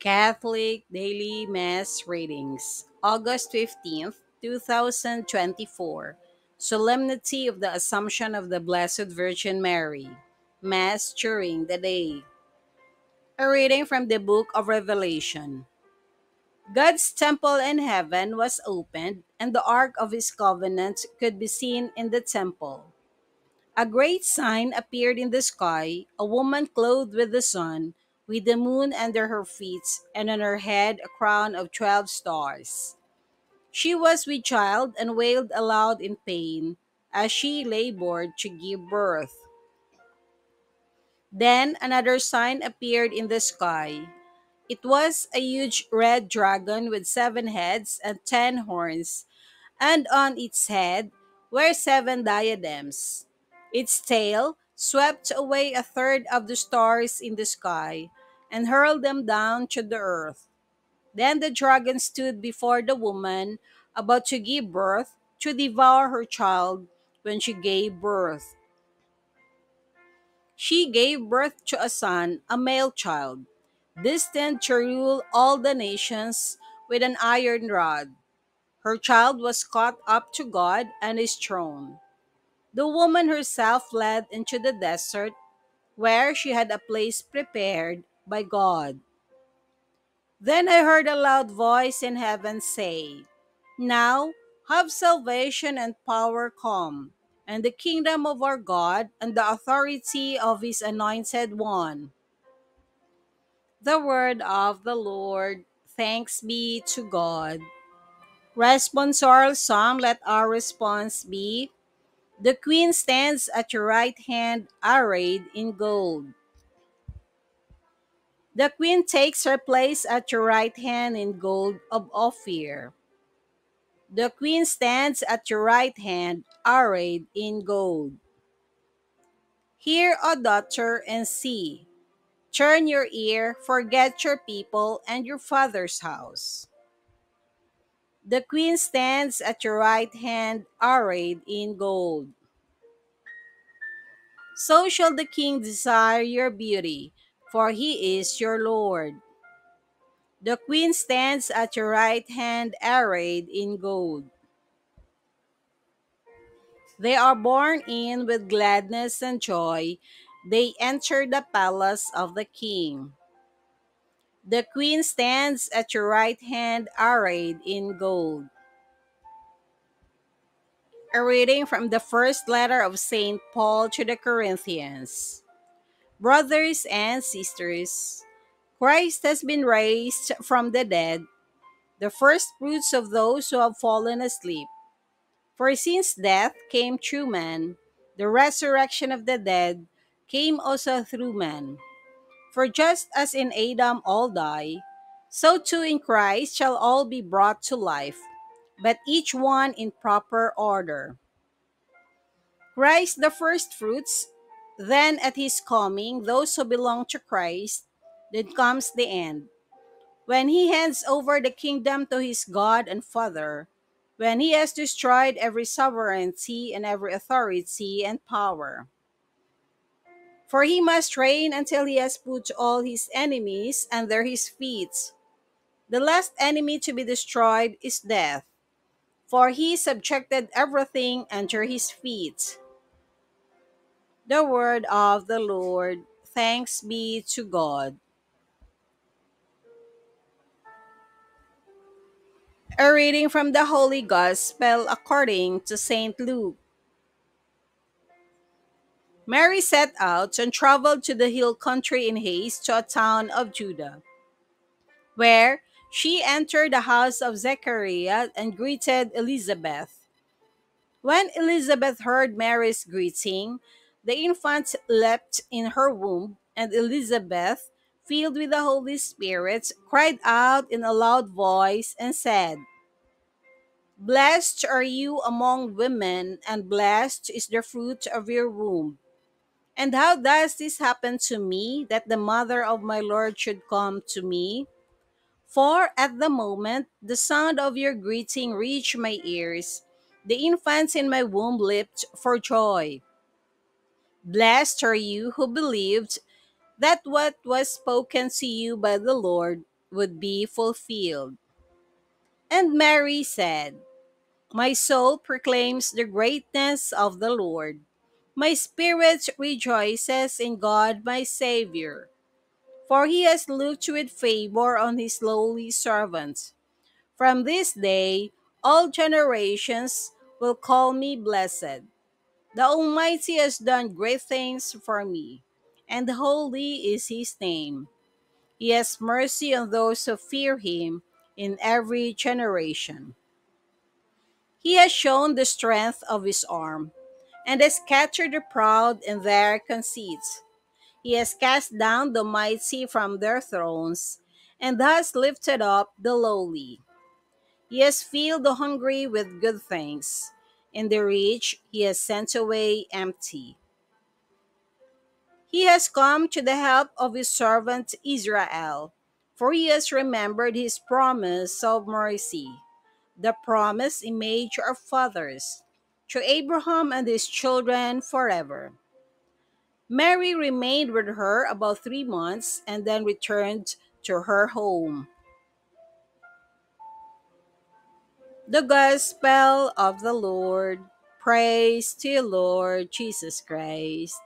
Catholic Daily Mass Readings, August 15th, 2024. Solemnity of the Assumption of the Blessed Virgin Mary. Mass during the day. A reading from the Book of Revelation. God's temple in heaven was opened, and the ark of his covenant could be seen in the temple. A great sign appeared in the sky, a woman clothed with the sun, with the moon under her feet, and on her head a crown of 12 stars. She was with child and wailed aloud in pain as she labored to give birth. Then another sign appeared in the sky. It was a huge red dragon with 7 heads and 10 horns, and on its head were 7 diadems. Its tail swept away a third of the stars in the sky and hurled them down to the earth. Then the dragon stood before the woman about to give birth to devour her child when she gave birth. She gave birth to a son, a male child, destined to rule all the nations with an iron rod. Her child was caught up to God and his throne. The woman herself fled into the desert, where she had a place prepared by God. Then I heard a loud voice in heaven say, "Now have salvation and power come, and the kingdom of our God, and the authority of his anointed one." The word of the Lord. Thanks be to God. Responsorial Psalm. Let our response be, "The queen stands at your right hand, arrayed in gold." The queen takes her place at your right hand in gold of Ophir. The queen stands at your right hand, arrayed in gold. Hear, O daughter, and see. Turn your ear, forget your people and your father's house. The queen stands at your right hand, arrayed in gold. So shall the king desire your beauty, for he is your Lord. The queen stands at your right hand, arrayed in gold. They are borne in with gladness and joy. They enter the palace of the king. The queen stands at your right hand, arrayed in gold. A reading from the first letter of St. Paul to the Corinthians. Brothers and sisters, Christ has been raised from the dead, the first fruits of those who have fallen asleep. For since death came through man, the resurrection of the dead came also through man. For just as in Adam all die, so too in Christ shall all be brought to life, but each one in proper order. Christ the first fruits, then at his coming, those who belong to Christ, then comes the end, when he hands over the kingdom to his God and Father, when he has destroyed every sovereignty and every authority and power. For he must reign until he has put all his enemies under his feet. The last enemy to be destroyed is death, for he subjected everything under his feet. The word of the Lord. Thanks be to God. A reading from the Holy Gospel according to St. Luke. Mary set out and traveled to the hill country in haste to a town of Judah, where she entered the house of Zechariah and greeted Elizabeth. When Elizabeth heard Mary's greeting, the infant leapt in her womb, and Elizabeth, filled with the Holy Spirit, cried out in a loud voice and said, "Blessed are you among women, and blessed is the fruit of your womb. And how does this happen to me, that the mother of my Lord should come to me? For at the moment the sound of your greeting reached my ears, the infants in my womb leaped for joy. Blessed are you who believed that what was spoken to you by the Lord would be fulfilled. And Mary said, "My soul proclaims the greatness of the Lord. My spirit rejoices in God my Savior, for he has looked with favor on his lowly servant. From this day, all generations will call me blessed. The Almighty has done great things for me, and holy is his name. He has mercy on those who fear him in every generation. He has shown the strength of his arm, and has scattered the proud in their conceits. He has cast down the mighty from their thrones, and has lifted up the lowly. He has filled the hungry with good things, and the rich he has sent away empty. He has come to the help of his servant Israel, for he has remembered his promise of mercy, the promise he made to our fathers, to Abraham and his children forever." Mary remained with her about 3 months and then returned to her home. The Gospel of the Lord. Praise to you, Lord Jesus Christ.